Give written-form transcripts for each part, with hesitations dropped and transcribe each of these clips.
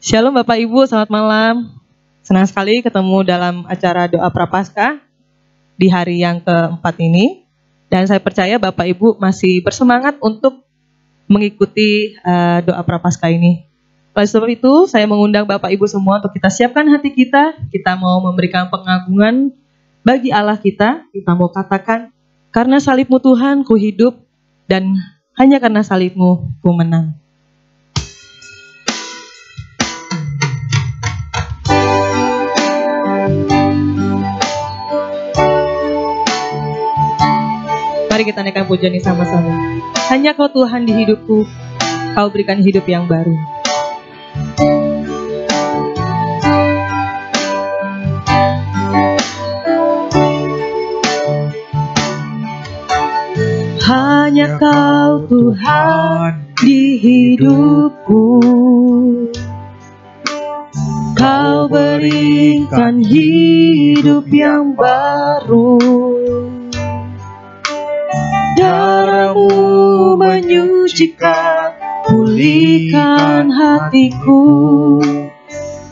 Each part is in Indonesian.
Shalom Bapak Ibu, selamat malam. Senang sekali ketemu dalam acara doa Prapaskah di hari yang keempat ini. Dan saya percaya Bapak Ibu masih bersemangat untuk mengikuti doa Prapaskah ini. Oleh sebab itu, saya mengundang Bapak Ibu semua untuk kita siapkan hati kita. Kita mau memberikan pengagungan bagi Allah kita. Kita mau katakan, karena salibmu Tuhan ku hidup, dan hanya karena salibmu ku menang. Mari kita naikkan pujian ini sama-sama. Hanya Kau Tuhan di hidupku, Kau berikan hidup yang baru. Hanya Kau Tuhan di hidupku, Kau berikan hidup yang baru. Darah-Mu menyucikan, pulihkan hatiku.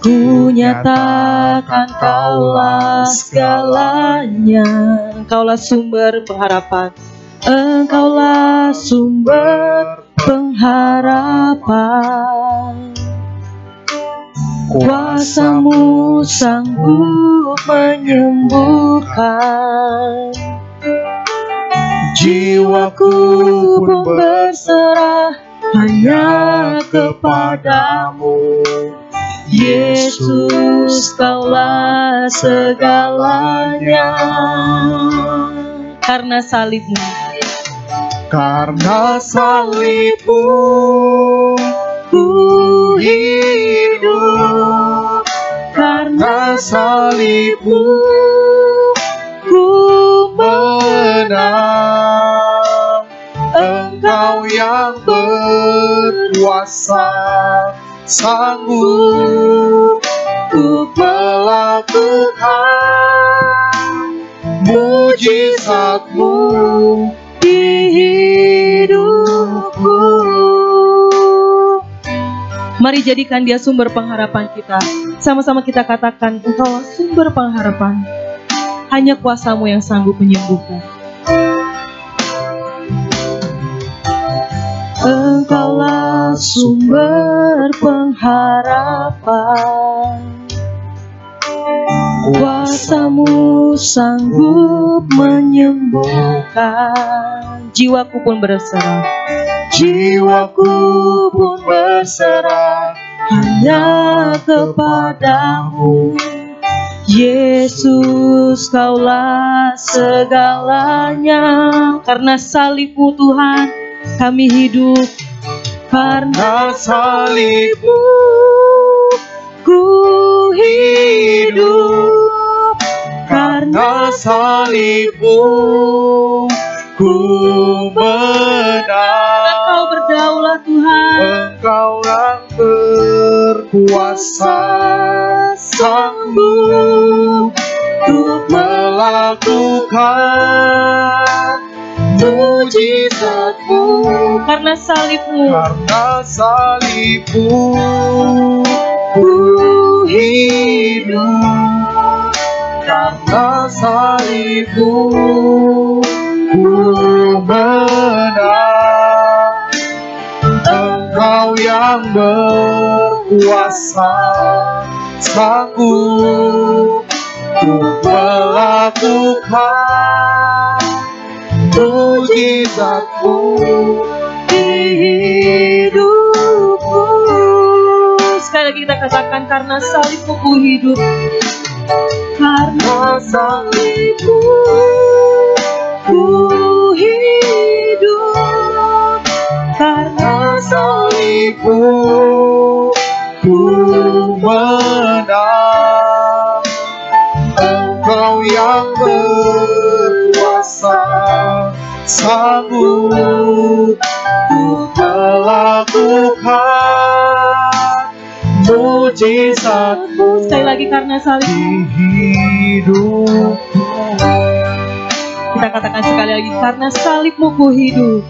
Ku nyatakan Kaulah segalanya. Engkaulah sumber pengharapan. Engkaulah sumber pengharapan. Kuasa-Mu sanggup menyembuhkan. Jiwaku pun berserah hanya kepadamu. Yesus, Kaulah segalanya. Karena salibmu, karena salibmu ku hidup. Karena salibmu ku menang. Engkau yang berkuasa, sanggup untuk melakukan mujizat-Mu di hidupku. Mari jadikan Dia sumber pengharapan kita. Sama-sama kita katakan, Engkau sumber pengharapan. Hanya kuasa-Mu yang sanggup menyembuhkan. Engkaulah sumber pengharapan. Kuasa-Mu sanggup menyembuhkan. Jiwaku pun berserah. Jiwaku pun berserah hanya kepadamu. Yesus, Kaulah segalanya. Karena salib-Mu Tuhan kami hidup. Karena salib-Mu ku hidup. Karena salib-Mu ku menang. Engkau berdaulat Tuhan. Engkau yang berkuasa, sanggup untuk melakukan mujizat-Mu. Karena salib-Mu, karena salib-Mu ku hidup. Karena salib-Mu ku menang. Engkau yang berkuasa, sanggup untuk melakukan mujizat-Mu di hidupku. Sekali lagi kita katakan, karena salib-Mu ku hidup. Karena salib-Mu ku hidup. Karena salib-Mu ku menang. Engkau yang berkuasa, sanggup untuk melakukan mujizat-Mu. Sekali lagi, karena salib-Mu hidupku. Kita katakan sekali lagi, karena salib-Mu ku hidup.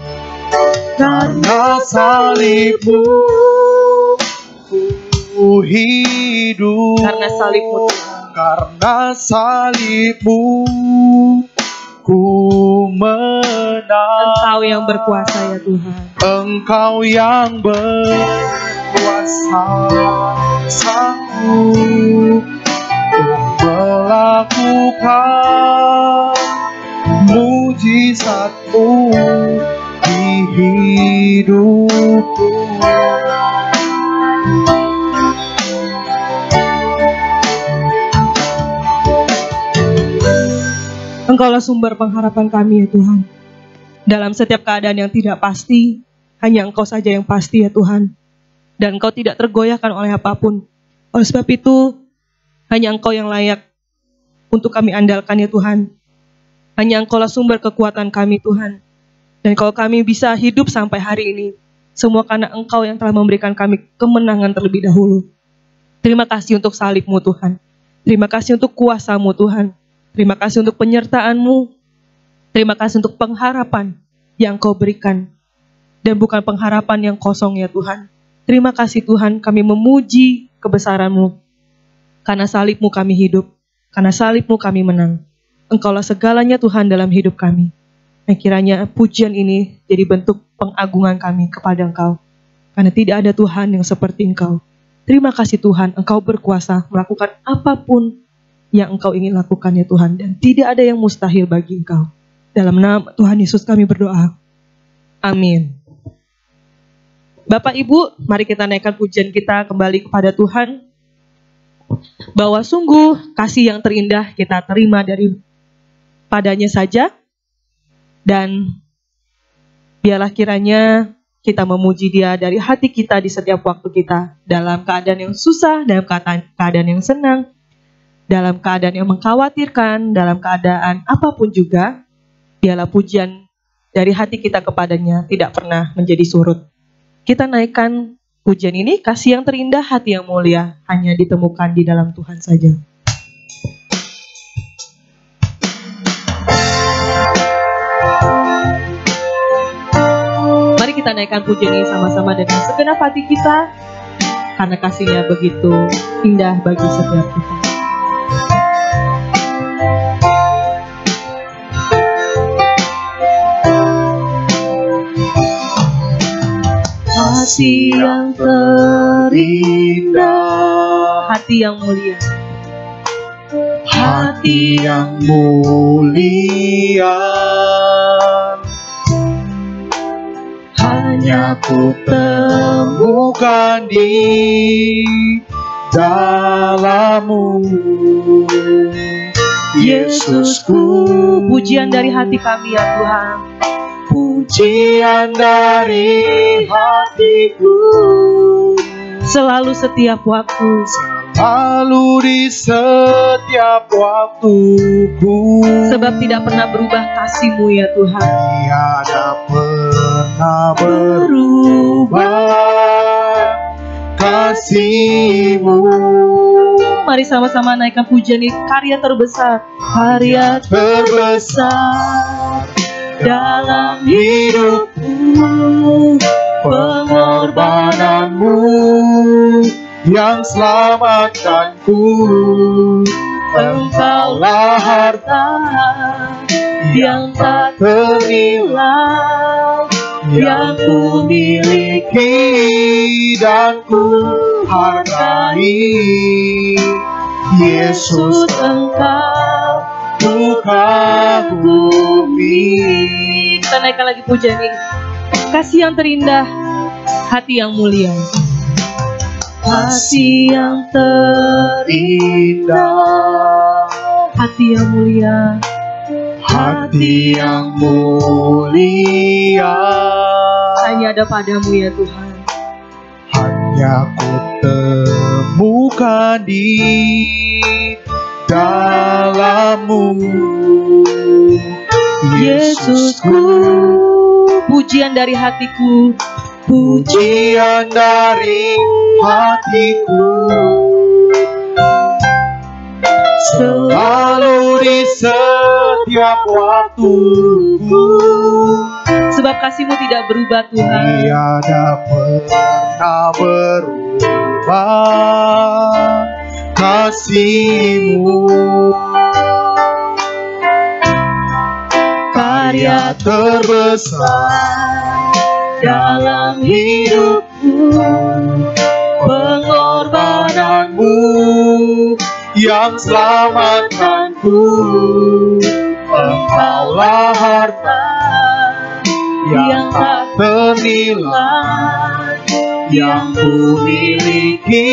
Karena salib-Mu ku hidup karena salib-Mu, karena salib-Mu ku menang. Engkau yang berkuasa ya Tuhan. Engkau yang berkuasa, sanggup melakukan mujizat-Mu di hidupku. Engkaulah sumber pengharapan kami ya Tuhan. Dalam setiap keadaan yang tidak pasti, hanya Engkau saja yang pasti ya Tuhan. Dan Engkau tidak tergoyahkan oleh apapun. Oleh sebab itu, hanya Engkau yang layak untuk kami andalkan ya Tuhan. Hanya Engkaulah sumber kekuatan kami Tuhan. Dan kalau kami bisa hidup sampai hari ini, semua karena Engkau yang telah memberikan kami kemenangan terlebih dahulu. Terima kasih untuk salib-Mu Tuhan. Terima kasih untuk kuasa-Mu Tuhan. Terima kasih untuk penyertaan-Mu. Terima kasih untuk pengharapan yang Kau berikan. Dan bukan pengharapan yang kosong ya Tuhan. Terima kasih Tuhan, kami memuji kebesaran-Mu. Karena salib-Mu kami hidup. Karena salib-Mu kami menang. Engkaulah segalanya Tuhan dalam hidup kami. Dan kiranya pujian ini jadi bentuk pengagungan kami kepada Engkau. Karena tidak ada Tuhan yang seperti Engkau. Terima kasih Tuhan, Engkau berkuasa melakukan apapun yang Engkau ingin lakukan ya Tuhan. Dan tidak ada yang mustahil bagi Engkau. Dalam nama Tuhan Yesus kami berdoa. Amin. Bapak Ibu, mari kita naikkan pujian kita kembali kepada Tuhan. Bahwa sungguh kasih yang terindah kita terima dari padanya saja. Dan biarlah kiranya kita memuji Dia dari hati kita di setiap waktu kita. Dalam keadaan yang susah, dalam keadaan yang senang, dalam keadaan yang mengkhawatirkan, dalam keadaan apapun juga, biarlah pujian dari hati kita kepadanya tidak pernah menjadi surut. Kita naikkan pujian ini, kasih yang terindah, hati yang mulia, hanya ditemukan di dalam Tuhan saja. Mari kita naikkan pujian ini sama-sama dengan segenap hati kita, karena kasih-Nya begitu indah bagi setiap kita. Hati yang terindah, hati yang mulia, hati yang mulia, hanya ku temukan di dalam-Mu, Yesusku. Pujian dari hati kami ya Tuhan. Pujian dari hatiku, selalu setiap waktu, selalu di setiap waktuku. Sebab tidak pernah berubah kasih-Mu ya Tuhan. Tiada pernah berubah kasih-Mu. Mari sama-sama naikkan pujian ini, karya terbesar, karya terbesar dalam hidupku, pengorbananmu yang selamatkanku. Engkaulah harta yang tak ternilai, yang ku miliki dan ku hargai. Yesus, Engkau bukan bumi. Kita naikkan lagi pujian ini, kasih yang terindah, hati yang mulia. Hati yang terindah, hati yang mulia, hati yang mulia, hanya ada padamu ya Tuhan. Hanya ku temukan di dalam-Mu, Yesusku. Pujian dari hatiku, pujian dari hatiku, selalu di setiap waktuku. Sebab kasih-Mu tidak berubah Tuhan. Tiada pernah berubah kasih-Mu. Karya terbesar dalam hidupku, pengorbananmu yang selamatkanku. Engkaulah harta yang tak ternilai, yang ku miliki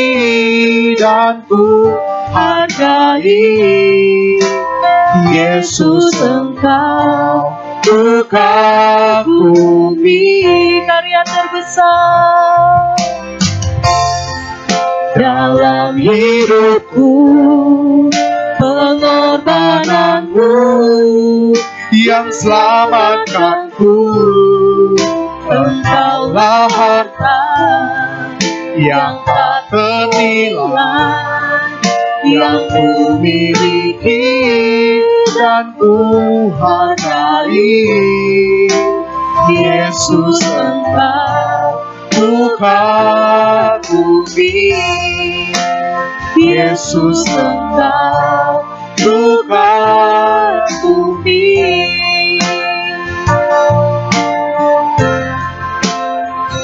dan ku hargai. Yesus, Engkau kekagumi. Karya terbesar Dalam hidupku, pengorbananmu yang selamatkanku. Engkaulah harta yang tak ternilai, yang ku miliki dan ku hargai. Yesus, Engkau ku kagumi. Yesus, Engkau ku kagumi.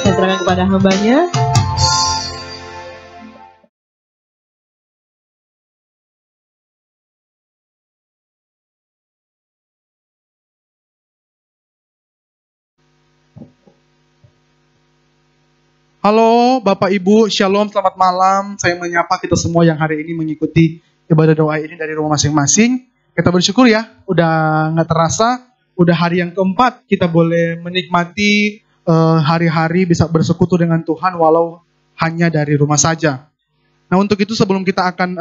Saya serahkan kepada hambanya. Halo Bapak Ibu, Shalom, selamat malam. Saya menyapa kita semua yang hari ini mengikuti ibadah doa ini dari rumah masing-masing. Kita bersyukur ya, udah gak terasa, udah hari yang keempat kita boleh menikmati hari-hari bisa bersekutu dengan Tuhan walau hanya dari rumah saja. Nah untuk itu sebelum kita akan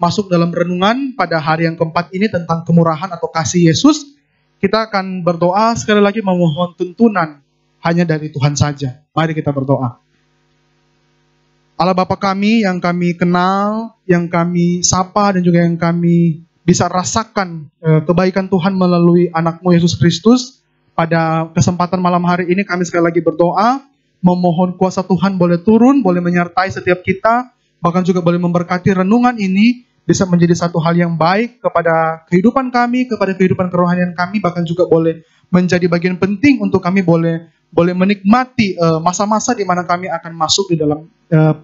masuk dalam renungan pada hari yang keempat ini tentang kemurahan atau kasih Yesus, kita akan berdoa sekali lagi memohon tuntunan hanya dari Tuhan saja. Mari kita berdoa. Allah Bapa kami yang kami kenal, yang kami sapa dan juga yang kami bisa rasakan kebaikan Tuhan melalui anak-Mu Yesus Kristus. Pada kesempatan malam hari ini kami sekali lagi berdoa, memohon kuasa Tuhan boleh turun, boleh menyertai setiap kita, bahkan juga boleh memberkati renungan ini, bisa menjadi satu hal yang baik kepada kehidupan kami, kepada kehidupan kerohanian kami, bahkan juga boleh menjadi bagian penting untuk kami boleh menikmati masa-masa di mana kami akan masuk di dalam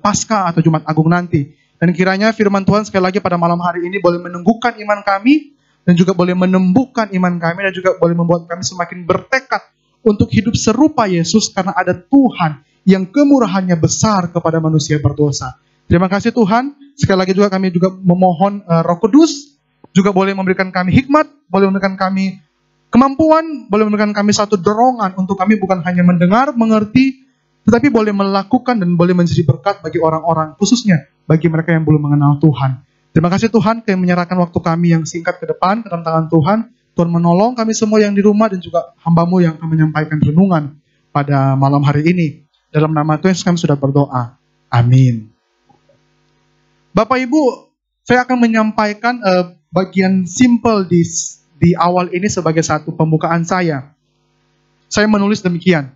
Paskah atau Jumat Agung nanti. Dan kiranya firman Tuhan sekali lagi pada malam hari ini boleh menumbuhkan iman kami, dan juga boleh menumbuhkan iman kami, dan juga boleh membuat kami semakin bertekad untuk hidup serupa Yesus, karena ada Tuhan yang kemurahannya besar kepada manusia berdosa. Terima kasih Tuhan. Sekali lagi juga kami juga memohon Roh Kudus juga boleh memberikan kami hikmat, boleh memberikan kami kemampuan, boleh memberikan kami satu dorongan untuk kami bukan hanya mendengar, mengerti, tetapi boleh melakukan dan boleh menjadi berkat bagi orang-orang, khususnya bagi mereka yang belum mengenal Tuhan. Terima kasih Tuhan, kami menyerahkan waktu kami yang singkat ke depan, ke dalam tangan Tuhan. Tuhan menolong kami semua yang di rumah dan juga hamba-Mu yang akan menyampaikan renungan pada malam hari ini. Dalam nama Tuhan kami sudah berdoa. Amin. Bapak Ibu, saya akan menyampaikan bagian simple di awal ini sebagai satu pembukaan saya. Saya menulis demikian.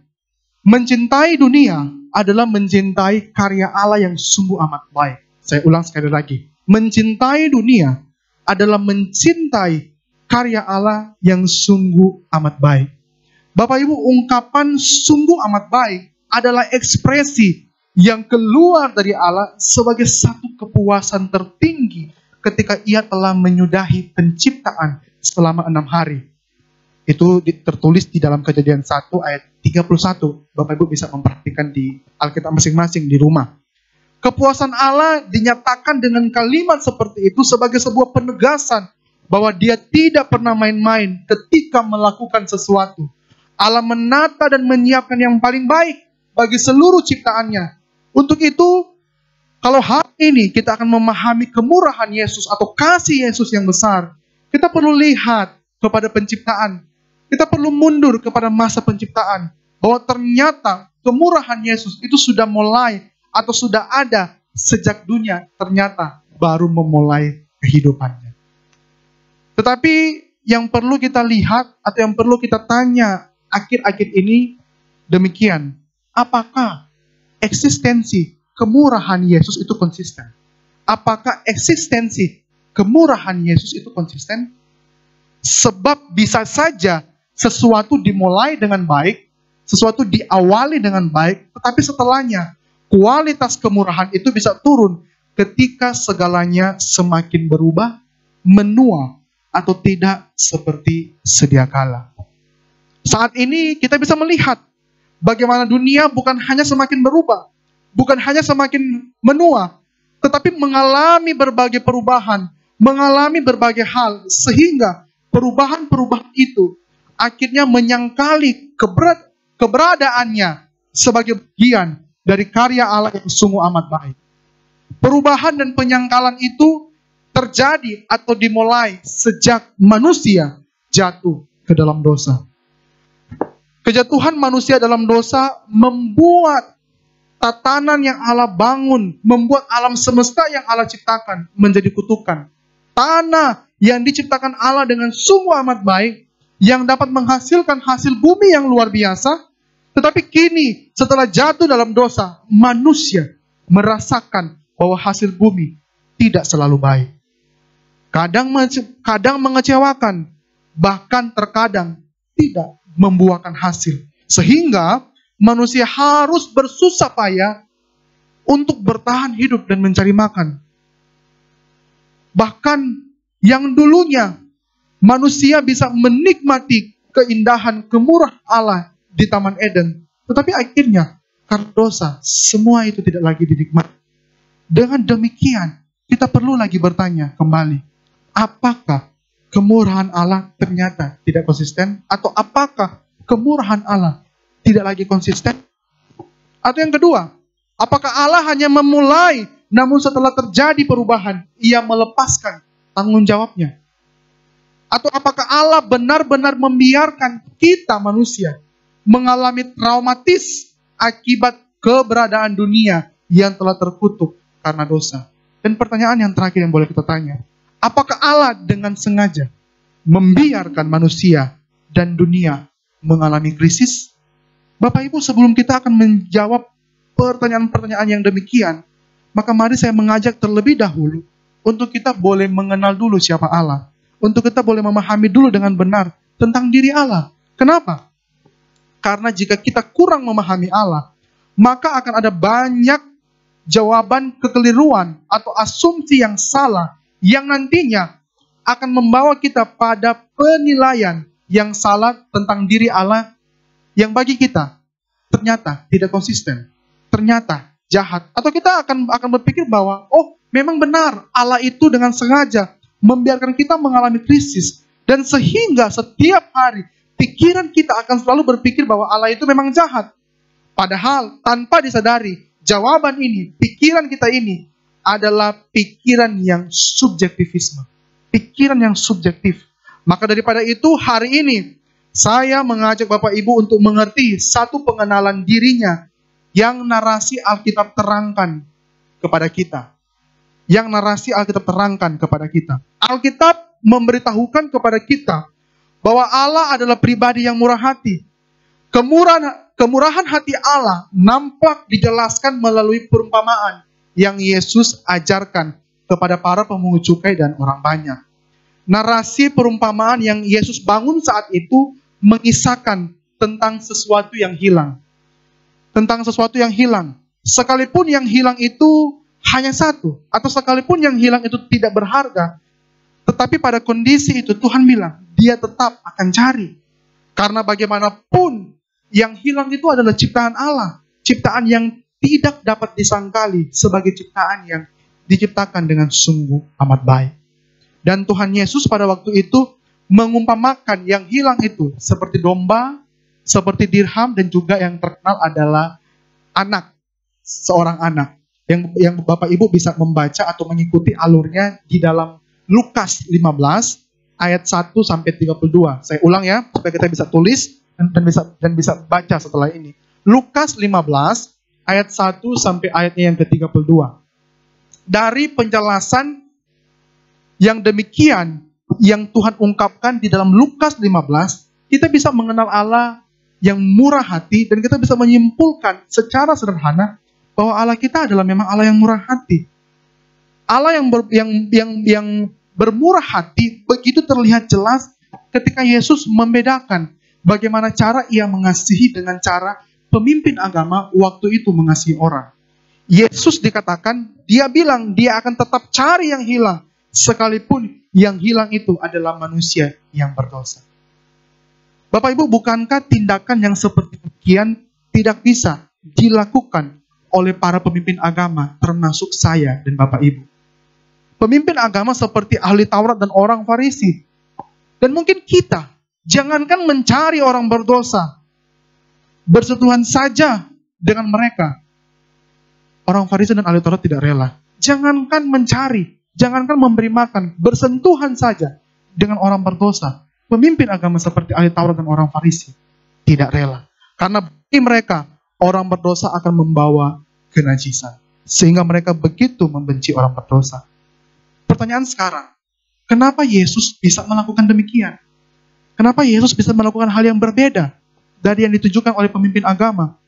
Mencintai dunia adalah mencintai karya Allah yang sungguh amat baik. Saya ulang sekali lagi. Mencintai dunia adalah mencintai karya Allah yang sungguh amat baik. Bapak Ibu, ungkapan sungguh amat baik adalah ekspresi yang keluar dari Allah sebagai satu kepuasan tertinggi ketika Ia telah menyudahi penciptaan selama 6 hari. Itu tertulis di dalam Kejadian 1 ayat 31. Bapak Ibu bisa memperhatikan di Alkitab masing-masing di rumah. Kepuasan Allah dinyatakan dengan kalimat seperti itu sebagai sebuah penegasan bahwa Dia tidak pernah main-main ketika melakukan sesuatu. Allah menata dan menyiapkan yang paling baik bagi seluruh ciptaannya. Untuk itu, kalau hari ini kita akan memahami kemurahan Yesus atau kasih Yesus yang besar, kita perlu lihat kepada penciptaan. Kita perlu mundur kepada masa penciptaan. Bahwa ternyata kemurahan Yesus itu sudah mulai atau sudah ada sejak dunia ternyata baru memulai kehidupannya. Tetapi yang perlu kita lihat atau yang perlu kita tanya akhir-akhir ini demikian. Apakah eksistensi kemurahan Yesus itu konsisten? apakah eksistensi kemurahan Yesus itu konsisten? Sebab bisa saja sesuatu dimulai dengan baik, sesuatu diawali dengan baik, tetapi setelahnya kualitas kemurahan itu bisa turun ketika segalanya semakin berubah, menua, atau tidak seperti sedia kala. Saat ini kita bisa melihat bagaimana dunia bukan hanya semakin berubah, bukan hanya semakin menua, tetapi mengalami berbagai perubahan, mengalami berbagai hal, sehingga perubahan-perubahan itu akhirnya menyangkali keberadaannya sebagai bagian dari karya Allah yang sungguh amat baik. Perubahan dan penyangkalan itu terjadi atau dimulai sejak manusia jatuh ke dalam dosa. Kejatuhan manusia dalam dosa membuat tatanan yang Allah bangun, membuat alam semesta yang Allah ciptakan menjadi kutukan. Tanah yang diciptakan Allah dengan sungguh amat baik, yang dapat menghasilkan hasil bumi yang luar biasa, tetapi kini setelah jatuh dalam dosa, manusia merasakan bahwa hasil bumi tidak selalu baik. Kadang mengecewakan, bahkan terkadang tidak membuahkan hasil. Sehingga manusia harus bersusah payah untuk bertahan hidup dan mencari makan. Bahkan yang dulunya manusia bisa menikmati keindahan kemurahan Allah di Taman Eden, tetapi akhirnya karena dosa, semua itu tidak lagi dinikmati. Dengan demikian, kita perlu lagi bertanya kembali, apakah kemurahan Allah ternyata tidak konsisten? Atau apakah kemurahan Allah tidak lagi konsisten? Atau yang kedua, apakah Allah hanya memulai, namun setelah terjadi perubahan, ia melepaskan tanggung jawabnya? Atau apakah Allah benar-benar membiarkan kita manusia mengalami traumatis akibat keberadaan dunia yang telah terkutuk karena dosa? Dan pertanyaan yang terakhir yang boleh kita tanya, apakah Allah dengan sengaja membiarkan manusia dan dunia mengalami krisis? Bapak Ibu, sebelum kita akan menjawab pertanyaan-pertanyaan yang demikian, maka mari saya mengajak terlebih dahulu untuk kita boleh mengenal dulu siapa Allah. Untuk kita boleh memahami dulu dengan benar tentang diri Allah. Kenapa? Karena jika kita kurang memahami Allah, maka akan ada banyak jawaban kekeliruan atau asumsi yang salah yang nantinya akan membawa kita pada penilaian yang salah tentang diri Allah yang bagi kita ternyata tidak konsisten, ternyata jahat. Atau kita akan berpikir bahwa, oh memang benar Allah itu dengan sengaja membiarkan kita mengalami krisis. Dan sehingga setiap hari pikiran kita akan selalu berpikir bahwa Allah itu memang jahat. Padahal tanpa disadari, jawaban ini, pikiran kita ini adalah pikiran yang subjektivisme. Pikiran yang subjektif. Maka daripada itu hari ini saya mengajak Bapak Ibu untuk mengerti satu pengenalan dirinya yang narasi Alkitab terangkan kepada kita. Yang narasi Alkitab terangkan kepada kita. Alkitab memberitahukan kepada kita bahwa Allah adalah pribadi yang murah hati. Kemurahan hati Allah nampak dijelaskan melalui perumpamaan yang Yesus ajarkan kepada para pemungut cukai dan orang banyak. Narasi perumpamaan yang Yesus bangun saat itu mengisahkan tentang sesuatu yang hilang. Tentang sesuatu yang hilang. Sekalipun yang hilang itu hanya satu, atau sekalipun yang hilang itu tidak berharga, tetapi pada kondisi itu Tuhan bilang, dia tetap akan cari. Karena bagaimanapun, yang hilang itu adalah ciptaan Allah. Ciptaan yang tidak dapat disangkali sebagai ciptaan yang diciptakan dengan sungguh amat baik. Dan Tuhan Yesus pada waktu itu mengumpamakan yang hilang itu seperti domba, seperti dirham, dan juga yang terkenal adalah anak, seorang anak. Yang Bapak Ibu bisa membaca atau mengikuti alurnya di dalam Lukas 15 ayat 1 sampai 32. Saya ulang ya, supaya kita bisa tulis dan bisa baca setelah ini. Lukas 15 ayat 1 sampai ayatnya yang ke-32. Dari penjelasan yang demikian yang Tuhan ungkapkan di dalam Lukas 15, kita bisa mengenal Allah yang murah hati dan kita bisa menyimpulkan secara sederhana bahwa Allah kita adalah memang Allah yang murah hati. Allah yang bermurah hati begitu terlihat jelas ketika Yesus membedakan bagaimana cara ia mengasihi dengan cara pemimpin agama waktu itu mengasihi orang. Yesus dikatakan, dia bilang dia akan tetap cari yang hilang, sekalipun yang hilang itu adalah manusia yang berdosa. Bapak Ibu, bukankah tindakan yang seperti demikian tidak bisa dilakukan oleh para pemimpin agama, termasuk saya dan Bapak Ibu? Pemimpin agama seperti ahli Taurat dan orang Farisi. Dan mungkin kita, jangankan mencari orang berdosa, bersentuhan saja dengan mereka. Orang Farisi dan ahli Taurat tidak rela. Jangankan mencari, jangankan memberi makan, bersentuhan saja dengan orang berdosa. Pemimpin agama seperti ahli Taurat dan orang Farisi tidak rela. Karena bagi mereka, orang berdosa akan membawa kenajisan. Sehingga mereka begitu membenci orang berdosa. Pertanyaan sekarang, kenapa Yesus bisa melakukan demikian? Kenapa Yesus bisa melakukan hal yang berbeda dari yang ditujukan oleh pemimpin agama?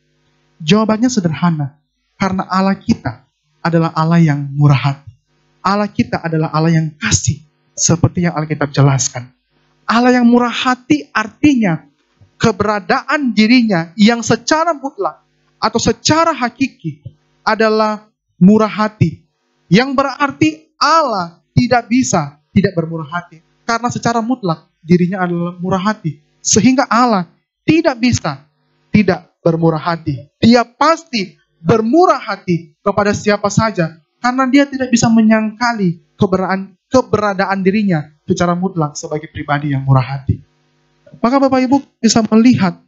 Jawabannya sederhana. Karena Allah kita adalah Allah yang murah hati. Allah kita adalah Allah yang kasih, seperti yang Alkitab jelaskan. Allah yang murah hati artinya keberadaan dirinya yang secara mutlak atau secara hakiki adalah murah hati. Yang berarti Allah tidak bisa tidak bermurah hati. Karena secara mutlak dirinya adalah murah hati. Sehingga Allah tidak bisa tidak bermurah hati. Dia pasti bermurah hati kepada siapa saja. Karena dia tidak bisa menyangkali keberadaan dirinya secara mutlak sebagai pribadi yang murah hati. Maka Bapak Ibu bisa melihat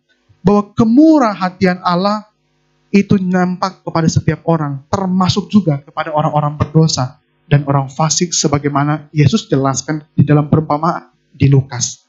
bahwa kemurah hatian Allah itu nampak kepada setiap orang. Termasuk juga kepada orang-orang berdosa dan orang fasik sebagaimana Yesus jelaskan di dalam perumpamaan di Lukas.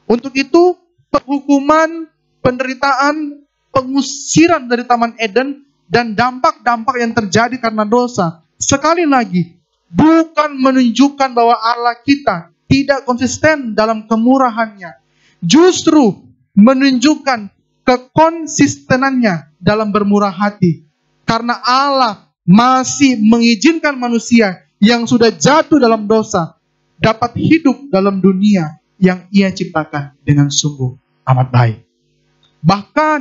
Untuk itu, penghukuman, penderitaan, pengusiran dari Taman Eden, dan dampak-dampak yang terjadi karena dosa, sekali lagi, bukan menunjukkan bahwa Allah kita tidak konsisten dalam kemurahannya. Justru menunjukkan kekonsistenannya dalam bermurah hati. Karena Allah masih mengizinkan manusia yang sudah jatuh dalam dosa dapat hidup dalam dunia yang Ia ciptakan dengan sungguh amat baik. Bahkan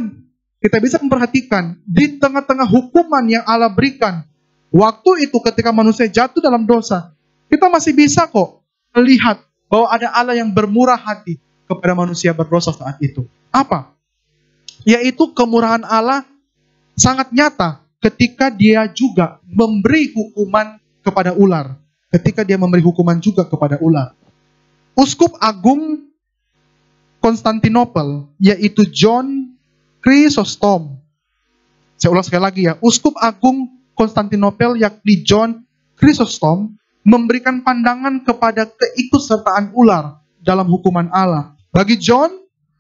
kita bisa memperhatikan di tengah-tengah hukuman yang Allah berikan waktu itu ketika manusia jatuh dalam dosa, kita masih bisa kok melihat bahwa ada Allah yang bermurah hati kepada manusia berdosa saat itu. Apa? Yaitu kemurahan Allah sangat nyata ketika Dia juga memberi hukuman kepada ular. Ketika Dia memberi hukuman juga kepada ular. Uskup Agung Konstantinopel, yaitu John Chrysostom. Saya ulang sekali lagi ya. Uskup Agung Konstantinopel, yakni John Chrysostom, memberikan pandangan kepada keikutsertaan ular dalam hukuman Allah. Bagi John,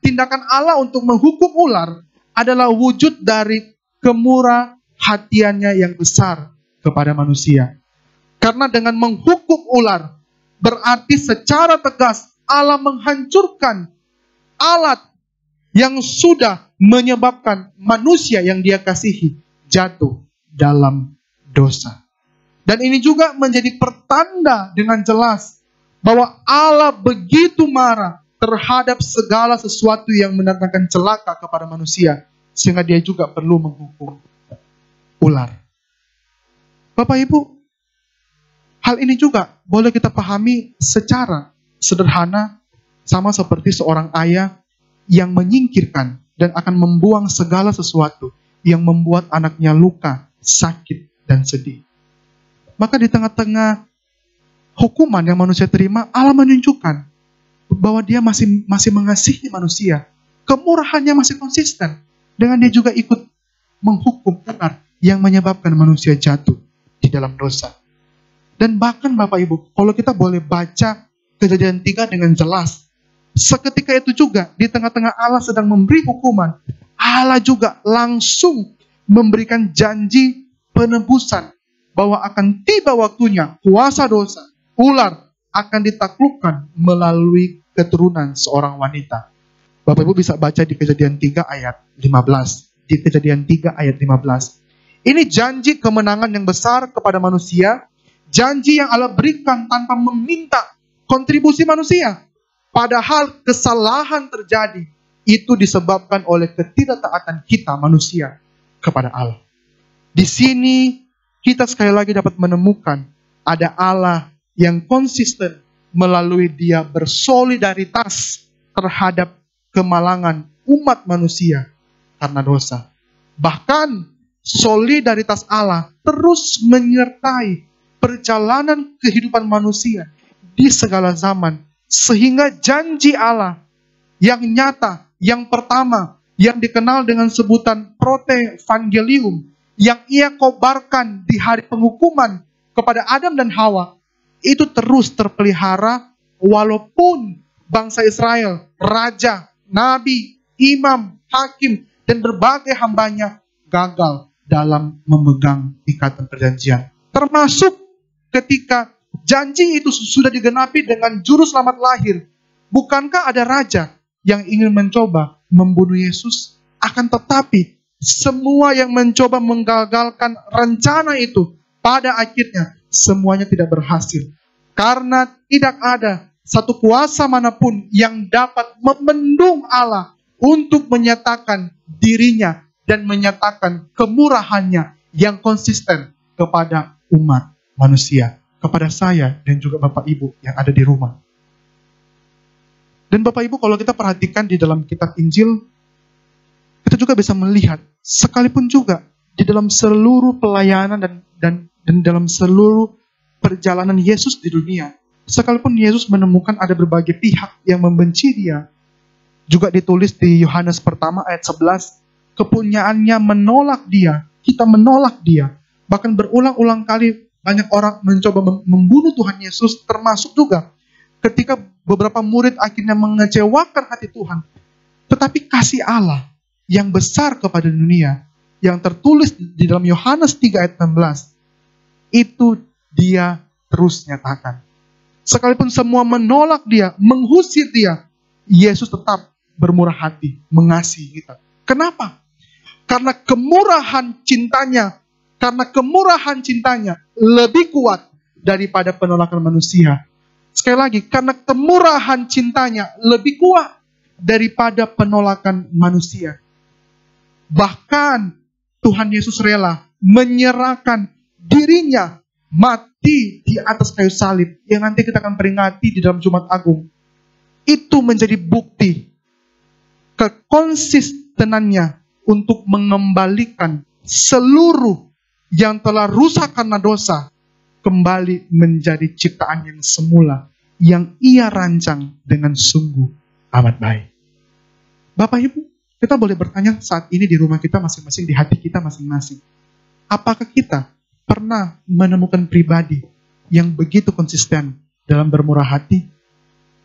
tindakan Allah untuk menghukum ular adalah wujud dari kemurah hatiannya yang besar kepada manusia. Karena dengan menghukum ular, berarti secara tegas Allah menghancurkan alat yang sudah menyebabkan manusia yang Dia kasihi jatuh dalam dosa. Dan ini juga menjadi pertanda dengan jelas bahwa Allah begitu marah terhadap segala sesuatu yang mendatangkan celaka kepada manusia, sehingga Dia juga perlu menghukum ular. Bapak Ibu, hal ini juga boleh kita pahami secara sederhana, sama seperti seorang ayah yang menyingkirkan dan akan membuang segala sesuatu yang membuat anaknya luka, sakit, dan sedih. Maka di tengah-tengah hukuman yang manusia terima, Allah menunjukkan bahwa Dia masih mengasihi manusia. Kemurahannya masih konsisten. Dengan Dia juga ikut menghukum ular yang menyebabkan manusia jatuh di dalam dosa. Dan bahkan Bapak Ibu, kalau kita boleh baca Kejadian 3 dengan jelas, seketika itu juga di tengah-tengah Allah sedang memberi hukuman, Allah juga langsung memberikan janji penebusan bahwa akan tiba waktunya kuasa dosa, ular akan ditaklukkan melalui keturunan seorang wanita. Bapak Ibu bisa baca di Kejadian 3 ayat 15. Di Kejadian 3 ayat 15. Ini janji kemenangan yang besar kepada manusia Janji yang Allah berikan tanpa meminta kontribusi manusia. Padahal kesalahan terjadi itu disebabkan oleh ketidaktaatan kita manusia kepada Allah. Di sini kita sekali lagi dapat menemukan ada Allah yang konsisten melalui Dia bersolidaritas terhadap kemalangan umat manusia karena dosa. Bahkan solidaritas Allah terus menyertai perjalanan kehidupan manusia di segala zaman, sehingga janji Allah yang nyata, yang pertama, yang dikenal dengan sebutan protevangelium, yang Ia kobarkan di hari penghukuman kepada Adam dan Hawa, itu terus terpelihara walaupun bangsa Israel, raja, nabi, imam, hakim, dan berbagai hambanya gagal dalam memegang ikatan perjanjian. Termasuk ketika janji itu sudah digenapi dengan juru selamat lahir. Bukankah ada raja yang ingin mencoba membunuh Yesus? Akan tetapi semua yang mencoba menggagalkan rencana itu, pada akhirnya semuanya tidak berhasil. Karena tidak ada satu kuasa manapun yang dapat membendung Allah untuk menyatakan dirinya dan menyatakan kemurahannya yang konsisten kepada umat manusia, kepada saya dan juga Bapak Ibu yang ada di rumah. Dan Bapak Ibu, kalau kita perhatikan di dalam kitab Injil, kita juga bisa melihat, sekalipun juga di dalam seluruh pelayanan dan dalam seluruh perjalanan Yesus di dunia, sekalipun Yesus menemukan ada berbagai pihak yang membenci Dia, juga ditulis di Yohanes pertama ayat 11, kepunyaannya menolak Dia, kita menolak Dia. Bahkan berulang-ulang kali banyak orang mencoba membunuh Tuhan Yesus, termasuk juga ketika beberapa murid akhirnya mengecewakan hati Tuhan. Tetapi kasih Allah yang besar kepada dunia, yang tertulis di dalam Yohanes 3 ayat 16, itu Dia terus nyatakan. Sekalipun semua menolak Dia, mengusir Dia, Yesus tetap bermurah hati, mengasihi kita. Kenapa? Karena kemurahan cintanya, lebih kuat daripada penolakan manusia. Sekali lagi, karena kemurahan cintanya lebih kuat daripada penolakan manusia. Bahkan Tuhan Yesus rela menyerahkan dirinya mati di atas kayu salib, yang nanti kita akan peringati di dalam Jumat Agung. Itu menjadi bukti kekonsistenannya untuk mengembalikan seluruh yang telah rusak karena dosa kembali menjadi ciptaan yang semula, yang Ia rancang dengan sungguh amat baik. Bapak Ibu, kita boleh bertanya saat ini di rumah kita masing-masing, di hati kita masing-masing. Apakah kita pernah menemukan pribadi yang begitu konsisten dalam bermurah hati?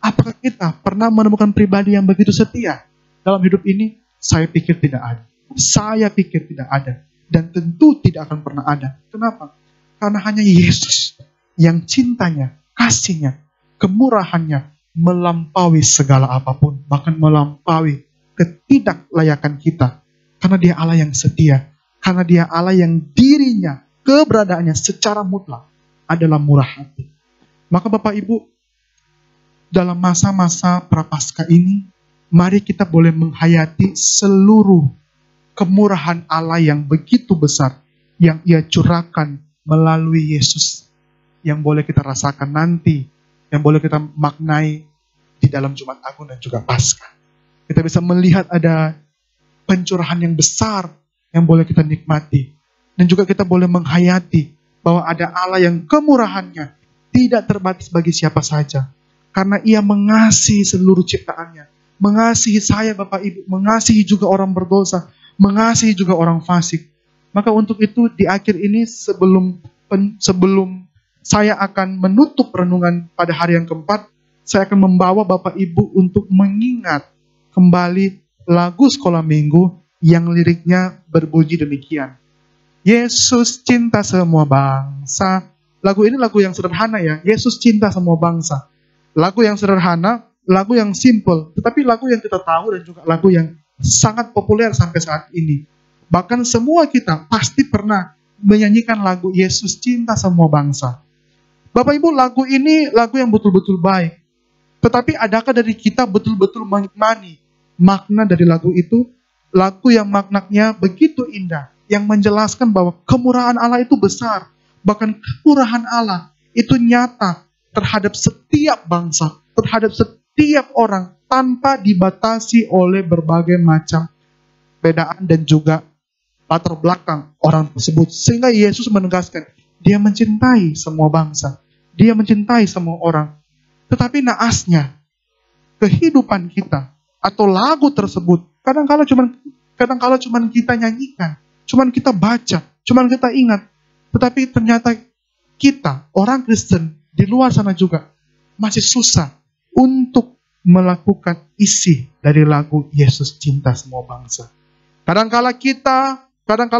Apakah kita pernah menemukan pribadi yang begitu setia dalam hidup ini? Saya pikir tidak ada. Saya pikir tidak ada. Dan tentu tidak akan pernah ada. Kenapa? Karena hanya Yesus yang cintanya, kasihnya, kemurahannya melampaui segala apapun. Bahkan melampaui ketidaklayakan kita. Karena Dia Allah yang setia. Karena Dia Allah yang dirinya, keberadaannya secara mutlak adalah murah hati. Maka Bapak Ibu, dalam masa-masa Prapaskah ini, mari kita boleh menghayati seluruh kemurahan Allah yang begitu besar yang Ia curahkan melalui Yesus, yang boleh kita rasakan nanti, yang boleh kita maknai di dalam Jumat Agung dan juga Paskah. Kita bisa melihat ada pencurahan yang besar yang boleh kita nikmati, dan juga kita boleh menghayati bahwa ada Allah yang kemurahannya tidak terbatas bagi siapa saja, karena Ia mengasihi seluruh ciptaannya, mengasihi saya Bapak Ibu, mengasihi juga orang berdosa, mengasihi juga orang fasik. Maka untuk itu di akhir ini sebelum saya akan menutup renungan pada hari yang keempat, saya akan membawa Bapak Ibu untuk mengingat kembali lagu sekolah minggu yang liriknya berbunyi demikian. Yesus cinta semua bangsa. Lagu ini lagu yang sederhana ya. Yesus cinta semua bangsa. Lagu yang sederhana, lagu yang simple, tetapi lagu yang kita tahu dan juga lagu yang sangat populer sampai saat ini. Bahkan semua kita pasti pernah menyanyikan lagu Yesus cinta semua bangsa. Bapak Ibu, lagu ini lagu yang betul-betul baik. Tetapi adakah dari kita betul-betul mengimani makna dari lagu itu? Lagu yang maknanya begitu indah, yang menjelaskan bahwa kemurahan Allah itu besar. Bahkan kemurahan Allah itu nyata terhadap setiap bangsa, terhadap setiap orang, tanpa dibatasi oleh berbagai macam perbedaan dan juga latar belakang orang tersebut. Sehingga Yesus menegaskan, Dia mencintai semua bangsa. Dia mencintai semua orang. Tetapi naasnya, kehidupan kita atau lagu tersebut kadang-kala cuman kita nyanyikan, cuman kita baca, cuman kita ingat. Tetapi ternyata kita, orang Kristen di luar sana juga masih susah untuk melakukan isi dari lagu Yesus cinta semua bangsa. Kadangkala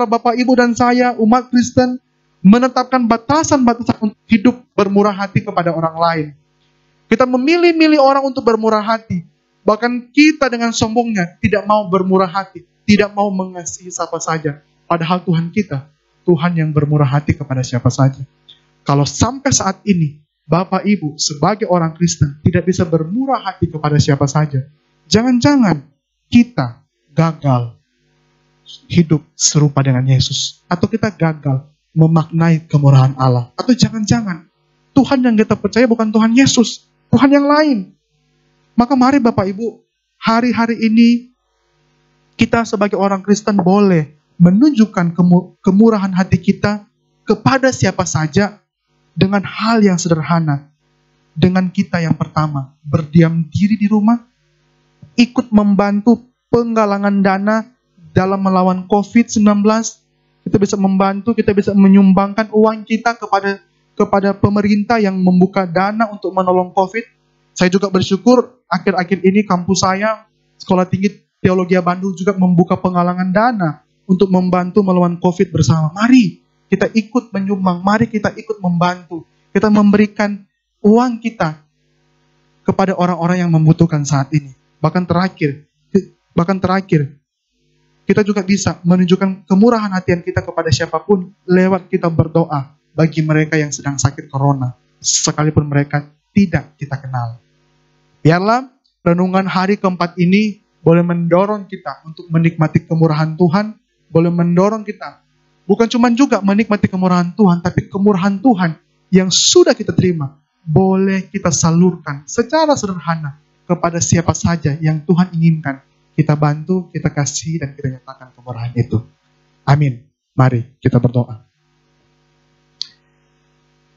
Bapak Ibu dan saya, umat Kristen, menetapkan batasan-batasan untuk hidup bermurah hati kepada orang lain. Kita memilih-milih orang untuk bermurah hati. Bahkan kita dengan sombongnya tidak mau bermurah hati, tidak mau mengasihi siapa saja. Padahal Tuhan kita, Tuhan yang bermurah hati kepada siapa saja. Kalau sampai saat ini, Bapak Ibu sebagai orang Kristen tidak bisa bermurah hati kepada siapa saja, jangan-jangan kita gagal hidup serupa dengan Yesus. Atau kita gagal memaknai kemurahan Allah. Atau jangan-jangan Tuhan yang kita percaya bukan Tuhan Yesus, Tuhan yang lain. Maka mari Bapak Ibu, hari-hari ini kita sebagai orang Kristen boleh menunjukkan kemurahan hati kita kepada siapa saja dengan hal yang sederhana. Dengan kita yang pertama, berdiam diri di rumah, ikut membantu penggalangan dana dalam melawan COVID-19. Kita bisa membantu, kita bisa menyumbangkan uang kita kepada pemerintah yang membuka dana untuk menolong COVID. Saya juga bersyukur akhir-akhir ini kampus saya, Sekolah Tinggi Teologi Bandung juga membuka penggalangan dana untuk membantu melawan COVID bersama. Mari kita ikut menyumbang, mari kita ikut membantu. Kita memberikan uang kita kepada orang-orang yang membutuhkan saat ini. Bahkan terakhir, kita juga bisa menunjukkan kemurahan hatian kita kepada siapapun lewat kita berdoa bagi mereka yang sedang sakit corona, sekalipun mereka tidak kita kenal. Biarlah renungan hari keempat ini boleh mendorong kita untuk menikmati kemurahan Tuhan, boleh mendorong kita bukan cuma juga menikmati kemurahan Tuhan, tapi kemurahan Tuhan yang sudah kita terima, boleh kita salurkan secara sederhana kepada siapa saja yang Tuhan inginkan. Kita bantu, kita kasih, dan kita nyatakan kemurahan itu. Amin. Mari kita berdoa.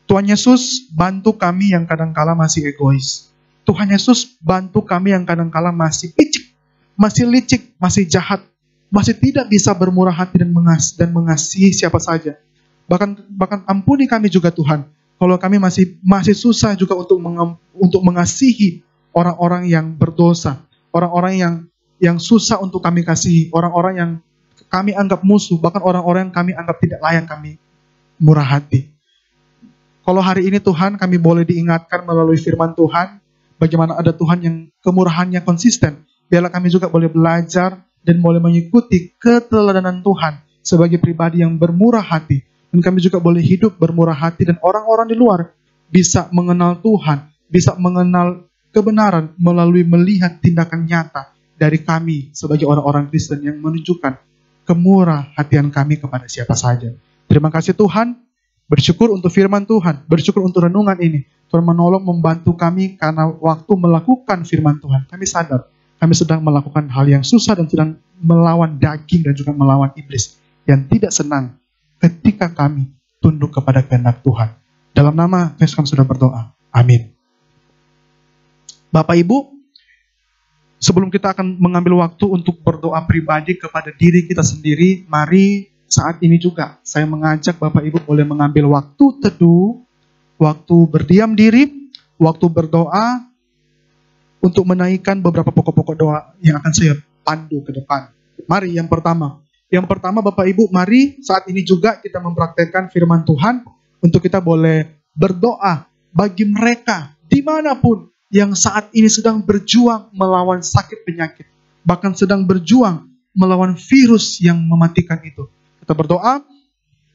Tuhan Yesus, bantu kami yang kadangkala masih egois. Tuhan Yesus, bantu kami yang kadangkala masih licik, masih jahat, masih tidak bisa bermurah hati dan mengasihi siapa saja. Bahkan ampuni kami juga Tuhan, kalau kami masih susah juga untuk mengasihi orang-orang yang berdosa, orang-orang yang susah untuk kami kasihi, orang-orang yang kami anggap musuh, bahkan orang-orang yang kami anggap tidak layak kami murah hati. Kalau hari ini Tuhan kami boleh diingatkan melalui firman Tuhan, bagaimana ada Tuhan yang kemurahannya konsisten, biarlah kami juga boleh belajar dan boleh mengikuti keteladanan Tuhan sebagai pribadi yang bermurah hati. Dan kami juga boleh hidup bermurah hati dan orang-orang di luar bisa mengenal Tuhan, bisa mengenal kebenaran melalui melihat tindakan nyata dari kami sebagai orang-orang Kristen yang menunjukkan kemurah hatian kami kepada siapa saja. Terima kasih Tuhan, bersyukur untuk firman Tuhan, bersyukur untuk renungan ini. Tuhan menolong membantu kami karena waktu melakukan firman Tuhan, kami sadar kami sedang melakukan hal yang susah dan sedang melawan daging dan juga melawan iblis yang tidak senang ketika kami tunduk kepada kehendak Tuhan. Dalam nama Yesus kami sudah berdoa. Amin. Bapak Ibu, sebelum kita akan mengambil waktu untuk berdoa pribadi kepada diri kita sendiri, mari saat ini juga saya mengajak Bapak Ibu boleh mengambil waktu teduh, waktu berdiam diri, waktu berdoa untuk menaikkan beberapa pokok-pokok doa yang akan saya pandu ke depan. Mari yang pertama Bapak Ibu, mari saat ini juga kita mempraktekkan firman Tuhan untuk kita boleh berdoa bagi mereka dimanapun yang saat ini sedang berjuang melawan sakit penyakit, bahkan sedang berjuang melawan virus yang mematikan itu. Kita berdoa,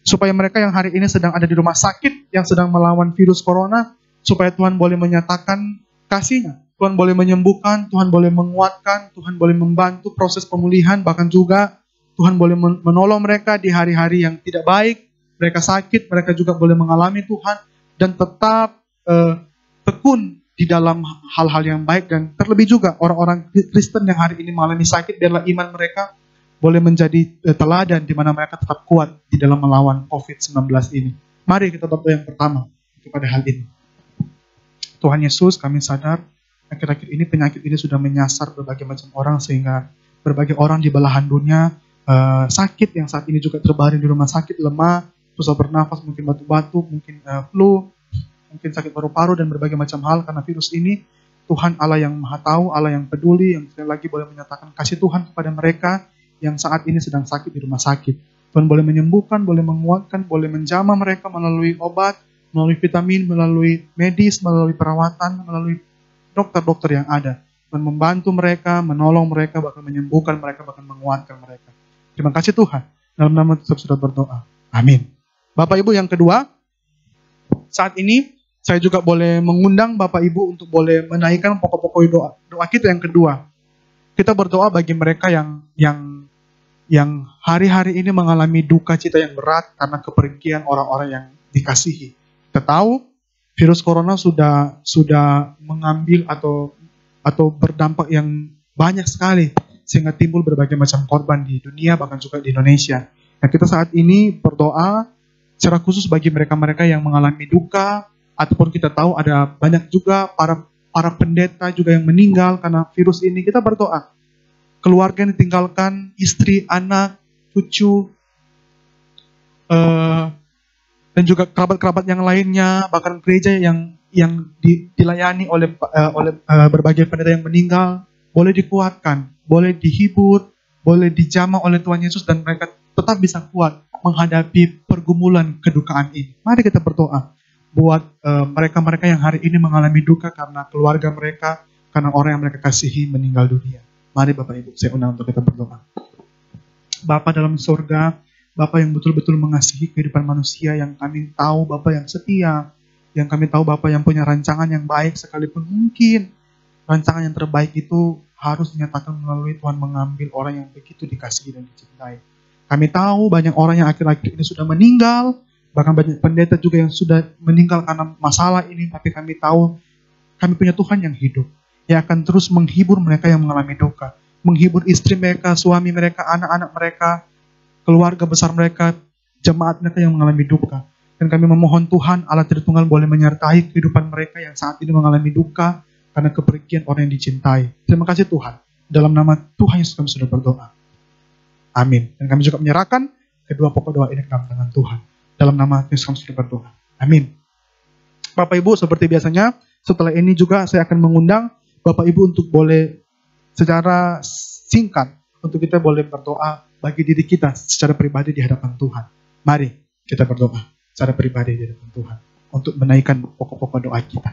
supaya mereka yang hari ini sedang ada di rumah sakit, yang sedang melawan virus corona, supaya Tuhan boleh menyatakan kasih-Nya. Tuhan boleh menyembuhkan, Tuhan boleh menguatkan, Tuhan boleh membantu proses pemulihan, bahkan juga Tuhan boleh menolong mereka di hari-hari yang tidak baik, mereka sakit, mereka juga boleh mengalami Tuhan, dan tetap tekun di dalam hal-hal yang baik. Dan terlebih juga orang-orang Kristen yang hari ini mengalami sakit, biarlah iman mereka boleh menjadi teladan di mana mereka tetap kuat di dalam melawan COVID-19 ini. Mari kita berdoa yang pertama kepada hal ini. Tuhan Yesus, kami sadar akhir-akhir ini penyakit ini sudah menyasar berbagai macam orang, sehingga berbagai orang di belahan dunia sakit, yang saat ini juga terbaring di rumah sakit, lemah, susah bernafas, mungkin batuk-batuk, mungkin flu, mungkin sakit paru-paru dan berbagai macam hal karena virus ini. Tuhan Allah yang Maha Tahu, Allah yang peduli, yang sekali lagi boleh menyatakan kasih Tuhan kepada mereka yang saat ini sedang sakit di rumah sakit. Tuhan boleh menyembuhkan, boleh menguatkan, boleh menjamah mereka melalui obat, melalui vitamin, melalui medis, melalui perawatan, melalui dokter-dokter yang ada. Tuhan membantu mereka, menolong mereka, bahkan menyembuhkan mereka, bahkan menguatkan mereka. Terima kasih Tuhan. Dalam nama Tuhan sudah berdoa. Amin. Bapak Ibu, yang kedua, saat ini saya juga boleh mengundang Bapak Ibu untuk boleh menaikkan pokok-pokok doa kita yang kedua. Kita berdoa bagi mereka yang hari-hari ini mengalami duka cita yang berat karena kepergian orang-orang yang dikasihi. Kita tahu virus corona sudah mengambil atau berdampak yang banyak sekali, sehingga timbul berbagai macam korban di dunia, bahkan juga di Indonesia. Nah, kita saat ini berdoa secara khusus bagi mereka-mereka yang mengalami duka, ataupun kita tahu ada banyak juga para pendeta juga yang meninggal karena virus ini. Kita berdoa keluarga yang ditinggalkan, istri, anak, cucu, dan juga kerabat-kerabat yang lainnya, bahkan gereja yang dilayani oleh berbagai pendeta yang meninggal, boleh dikuatkan, boleh dihibur, boleh dijamah oleh Tuhan Yesus, dan mereka tetap bisa kuat menghadapi pergumulan kedukaan ini. Mari kita berdoa buat mereka-mereka yang hari ini mengalami duka karena keluarga mereka, karena orang yang mereka kasihi meninggal dunia. Mari Bapak Ibu, saya undang untuk kita berdoa. Bapa dalam surga, Bapa yang betul-betul mengasihi kehidupan manusia, yang kami tahu Bapa yang setia, yang kami tahu Bapa yang punya rancangan yang baik, sekalipun mungkin rancangan yang terbaik itu harus dinyatakan melalui Tuhan mengambil orang yang begitu dikasihi dan dicintai. Kami tahu banyak orang yang akhir-akhir ini sudah meninggal, bahkan banyak pendeta juga yang sudah meninggal karena masalah ini, tapi kami tahu kami punya Tuhan yang hidup, yang akan terus menghibur mereka yang mengalami duka, menghibur istri mereka, suami mereka, anak-anak mereka, keluarga besar mereka, jemaat mereka yang mengalami duka. Dan kami memohon Tuhan Allah Tritunggal boleh menyertai kehidupan mereka yang saat ini mengalami duka karena kepergian orang yang dicintai. Terima kasih Tuhan. Dalam nama Tuhan Yesus kami sudah berdoa. Amin. Dan kami juga menyerahkan kedua pokok doa ini ke dalam tangan Tuhan. Dalam nama Yesus kami sudah berdoa. Amin. Bapak Ibu, seperti biasanya, setelah ini juga saya akan mengundang Bapak Ibu untuk boleh secara singkat untuk kita boleh berdoa bagi diri kita secara pribadi di hadapan Tuhan. Mari kita berdoa secara pribadi di hadapan Tuhan untuk menaikkan pokok-pokok doa kita.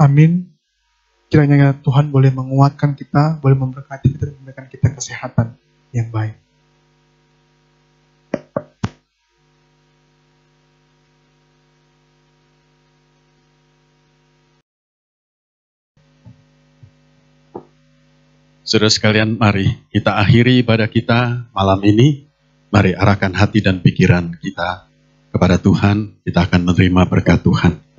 Amin. Kiranya Tuhan boleh menguatkan kita, boleh memberkati kita, dan memberikan kita kesehatan yang baik. Saudara sekalian, mari kita akhiri ibadah kita malam ini. Mari arahkan hati dan pikiran kita kepada Tuhan. Kita akan menerima berkat Tuhan.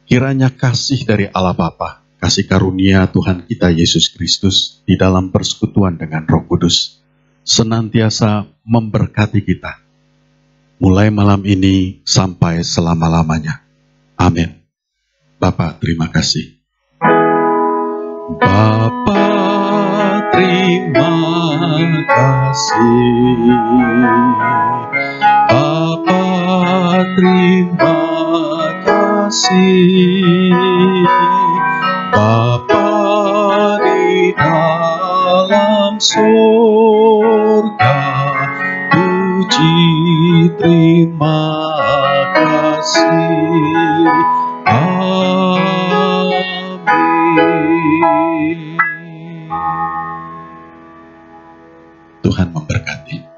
Kiranya kasih dari Allah Bapa, kasih karunia Tuhan kita Yesus Kristus di dalam persekutuan dengan Roh Kudus senantiasa memberkati kita, mulai malam ini sampai selama-lamanya. Amin. Bapa, terima kasih. Bapa, terima kasih. Bapa, terima kasih. Bapa di dalam surga, puji terima kasih. Amin. Tuhan memberkati.